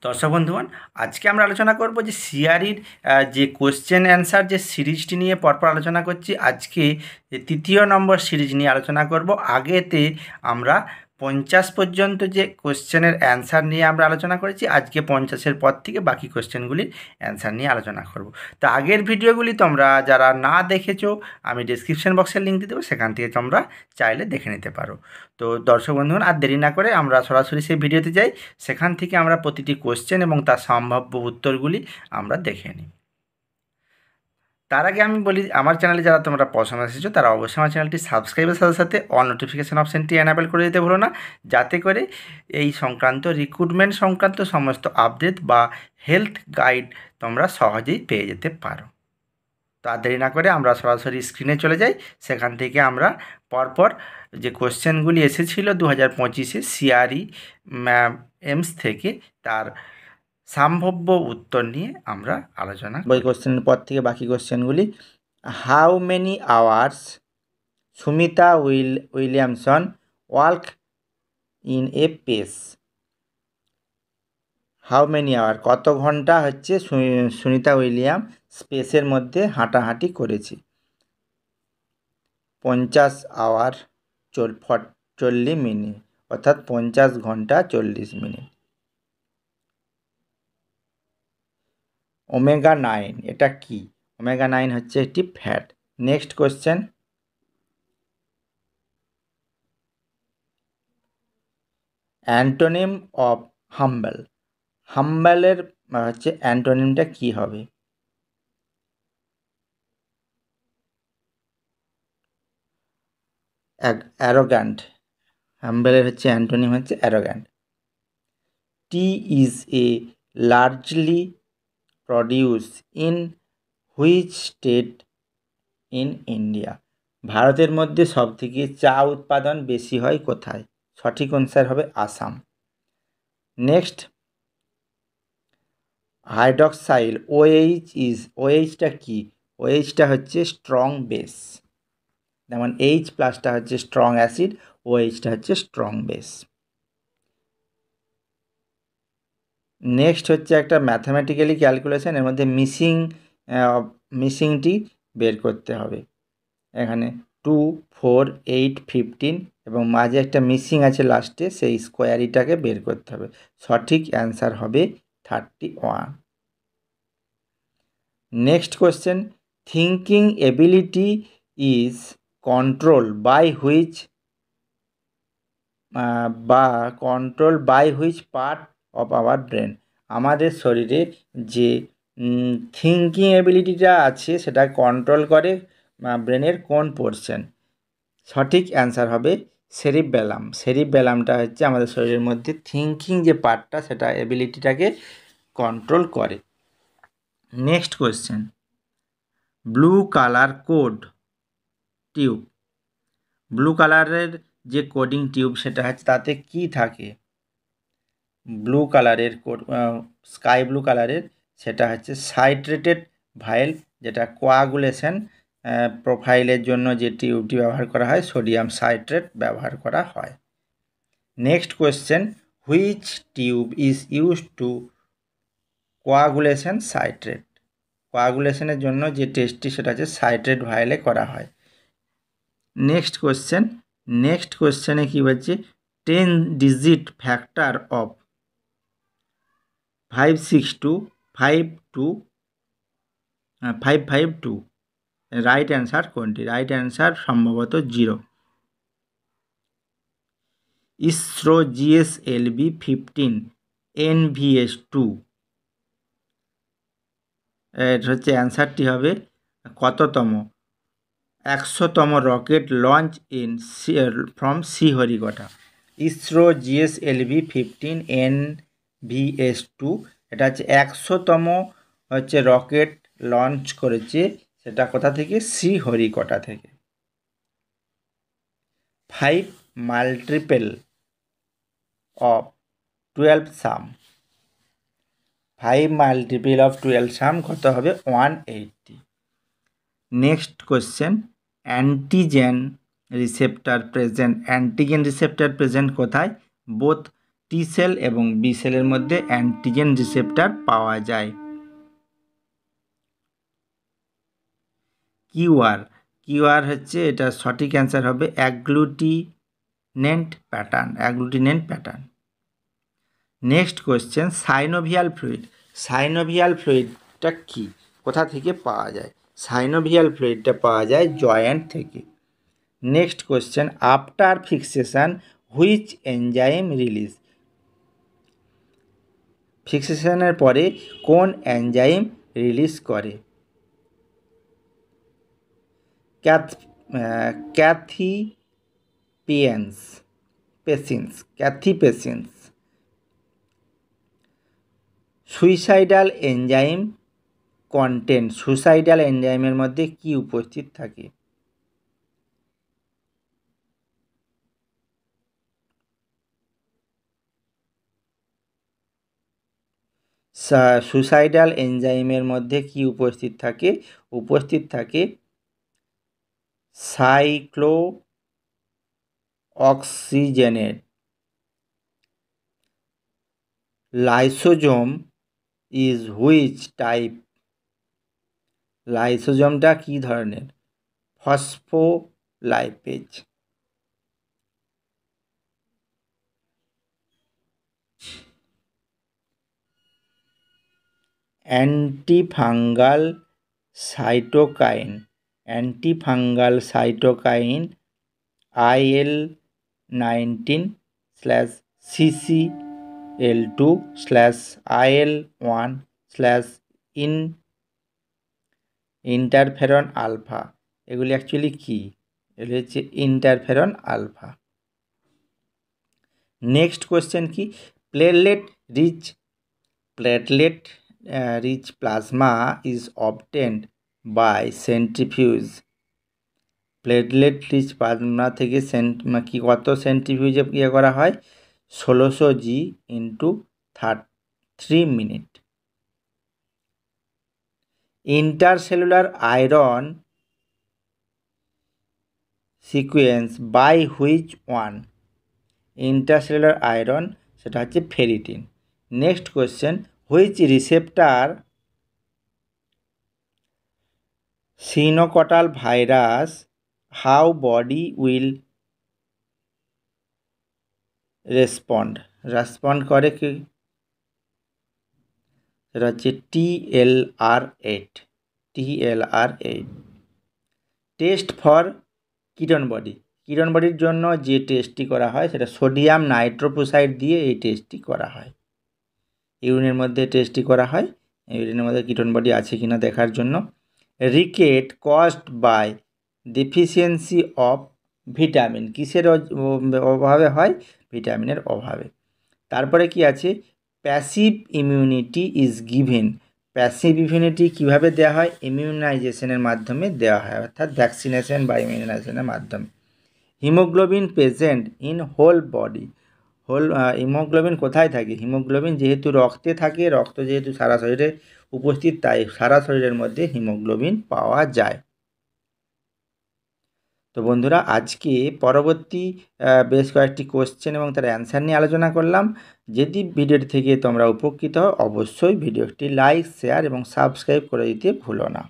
দর্শক বন্ধুগণ, আজকে আমরা আলোচনা করব যে সিআরইর যে কোশ্চেন অ্যান্সার যে সিরিজটি নিয়ে পরপর আলোচনা করছি। আজকে যে তৃতীয় নম্বর সিরিজ নিয়ে আলোচনা করব। আগেতে আমরা 50 পর্যন্ত যে কোশ্চেনের অ্যান্সার নিয়ে আমরা আলোচনা করেছি, আজকে 50-এর পর থেকে বাকি কোশ্চেনগুলির অ্যান্সার নিয়ে আলোচনা করব। তো আগের ভিডিওগুলি তোমরা যারা না দেখেছো, আমি ডিসক্রিপশন বক্সের লিঙ্ক দিয়ে দেবো, সেখান থেকে তোমরা চাইলে দেখে নিতে পারো। তো দর্শক বন্ধুগণ, আর দেরি না করে আমরা সরাসরি সেই ভিডিওতে যাই। সেখান থেকে আমরা প্রতিটি কোশ্চেন এবং তার সম্ভাব্য উত্তরগুলি আমরা দেখে নিই। তার আগে আমি বলি, আমার চ্যানেলে যারা তোমরা প্রথম এসেছো তারা অবশ্যই আমার চ্যানেলটি সাবস্ক্রাইবের সাথে সাথে অল নোটিফিকেশান অপশানটি এনাবেল করে দিতে ভুলো না, যাতে করে এই সংক্রান্ত রিক্রুটমেন্ট সংক্রান্ত সমস্ত আপডেট বা হেলথ গাইড তোমরা সহজেই পেয়ে যেতে পারো। তো আর দেরি না করে আমরা সরাসরি স্ক্রিনে চলে যাই। সেখান থেকে আমরা পরপর যে কোশ্চেনগুলি এসেছিল 2025-এ সিআরই এমস থেকে, তার সম্ভাব্য উত্তর নিয়ে আমরা আলোচনা করি। কোশ্চেনের পর থেকে বাকি কোশ্চেনগুলি। How many hours Sumita Williamson work in a pace? How many hour, কত ঘন্টা হচ্ছে সুনিতা উইলিয়াম স্পেসের মধ্যে হাঁটাহাঁটি করেছে? 50 আওয়ার 40 মিনিট, অর্থাৎ 50 ঘন্টা 40 মিনিট। ওমেগা 9 এটা কি? ওমেগা 9 হচ্ছে একটি fat. Next question. Antonym of humble. হাম্বলের হচ্ছে অ্যান্টোনিমটা কি হবে? অ্যারোগ্যান্ট। হাম্বলের হচ্ছে অ্যান্টোনিম হচ্ছে arrogant. Tea is a largely produce in which state in India? ভারতের মধ্যে সবথেকে চা উৎপাদন বেশি হয় কোথায়? সঠিক অ্যান্সার হবে আসাম। নেক্সট, হাইড্রক্সাইল ওএইচটা কি? ওএইচটা হচ্ছে স্ট্রং বেস। যেমন এইচ প্লাসটা হচ্ছে স্ট্রং অ্যাসিড, ওএইচটা হচ্ছে স্ট্রং বেস। নেক্সট হচ্ছে একটা ম্যাথামেটিক্যালি ক্যালকুলেশন, এর মধ্যে মিসিংটি বের করতে হবে। এখানে 2, 4, 8, 15 এবং মাঝে একটা মিসিং আছে লাস্টে, সেই স্কোয়ারিটাকে বের করতে হবে। সঠিক অ্যান্সার হবে 31। Next question, thinking ability is control by which part of our brain? আমাদের শরীরে যে থিঙ্কিং এবিলিটিটা আছে সেটা কন্ট্রোল করে ব্রেনের কোন পোর্শন? সঠিক অ্যান্সার হবে সেরিবেলাম। সেরিবেলামটা হচ্ছে আমাদের শরীরের মধ্যে থিঙ্কিং যে পার্টটা, সেটা এবিলিটিটাকে কন্ট্রোল করে। Next question, blue colour code tube. Blue কালারের যে কোডিং টিউব সেটা হচ্ছে, তাতে কি থাকে? ব্লু কালারের স্কাই ব্লু কালারের সেটা হচ্ছে সাইট্রেটেড ভাইল, যেটা কোয়াগুলেশন প্রোফাইলের জন্য যে টিউবটি ব্যবহার করা হয়, সোডিয়াম সাইট্রেট ব্যবহার করা হয়। Next question, which tube is used to coagulation citrate? কোয়াগুলেশনের জন্য যে টেস্টটি সেটা হচ্ছে সাইট্রেট ভাইলে করা হয়। নেক্সট কোয়েশ্চেনে কী বলছে? 10 digit factor of 552 right answer কোনটি? রাইট অ্যান্সার সম্ভবত 0। ইসরো GSLV 15 NVS-2 এর হচ্ছে অ্যান্সারটি হবে কততম? 100তম rocket launch from Sriharikota. ISRO GSLV 15 NVS-2 এটা হচ্ছে 100তম হচ্ছে রকেট লঞ্চ করেছে, সেটা কোথা থেকে? শ্রীহরিকোটা থেকে। 5 multiple of 12 some. 5 multiple of 12 সাম কত হবে? 180। Next question, antigen receptor present কোথায়? বোথ টি সেল এবং বি সেলের মধ্যে অ্যান্টিজেন রিসেপ্টর পাওয়া যায়। কিউআর হচ্ছে, এটা সঠিক অ্যান্সার হবে অ্যাগ্লুটিনেন্ট প্যাটার্ন। নেক্সট কোয়েশ্চেন, সাইনোভিয়াল ফ্লুইডটা কি, কোথা থেকে পাওয়া যায়? সাইনোভিয়াল ফ্লুইডটা পাওয়া যায় জয়েন্ট থেকে। Next question, after fixation which enzyme release? ফিক্সেশনের পরে কোন এনজাইম রিলিজ করে? ক্যাথিপেসিন্স। সুইসাইডাল এনজাইমের মধ্যে কি উপস্থিত থাকে? সুইসাইডাল এনজাইমের মধ্যে কি উপস্থিত থাকে? উপস্থিত থাকে cyclooxygenase. Lysosome is which type? লাইসোজোমটা কি ধরনের? Phospholipase. Antifungal cytokine IL-19/CCL2/IL-1/ interferon alpha, এগুলি অ্যাকচুয়ালি কি? এগুলি হচ্ছে ইন্টারফেরন আলফা। নেক্সট কোয়েশ্চেন কি, platelet rich plasma is obtained by centrifuge. Platelet rich plasma থেকে কত সেন্ট্রিফিউজে ইয়ে করা হয়? 1600 G × 3 minute. Intercellular iron sequence by which one? Intercellular iron, সেটা হচ্ছে ferritin. Next question, which receptor সিনোকটাল virus how body will respond করে কি? সেটা হচ্ছে TLR8। টেস্ট ফর কিটন বডির জন্য যে টেস্টটি করা হয় সেটা সোডিয়াম নাইট্রোফোসাইড দিয়ে এই টেস্টটি করা হয়। ইউরিনের মধ্যে টেস্টটি করা হয়, ইউরিনের মধ্যে কিটন বডি আছে কিনা দেখার জন্য। Ricket caused by deficiency of vitamin, কিসের অভাবে হয়? ভিটামিনের অভাবে। তারপরে কি আছে, passive immunity is given. Passive immunity কীভাবে দেওয়া হয়? ইমিউনাইজেশনের মাধ্যমে দেওয়া হয়, অর্থাৎ ভ্যাকসিনেশন বা ইমিউনাইজেশনের মাধ্যমে। Haemoglobin present in whole body. Haemoglobin কোথায় থাকে? হিমোগ্লোবিন যেহেতু রক্তে থাকে, রক্ত যেহেতু সারা শরীরে উপস্থিত, তাই সারা শরীরের মধ্যে হিমোগ্লোবিন পাওয়া যায়। তো বন্ধুরা, আজকে পরবর্তী বেশ কয়েকটি কোশ্চেন এবং তার অ্যান্সার নিয়ে আলোচনা করলাম। যদি ভিডিওটি থেকে তোমরা উপকৃত হও, অবশ্যই ভিডিওটি লাইক, শেয়ার এবং সাবস্ক্রাইব করে দিতে ভুলো না।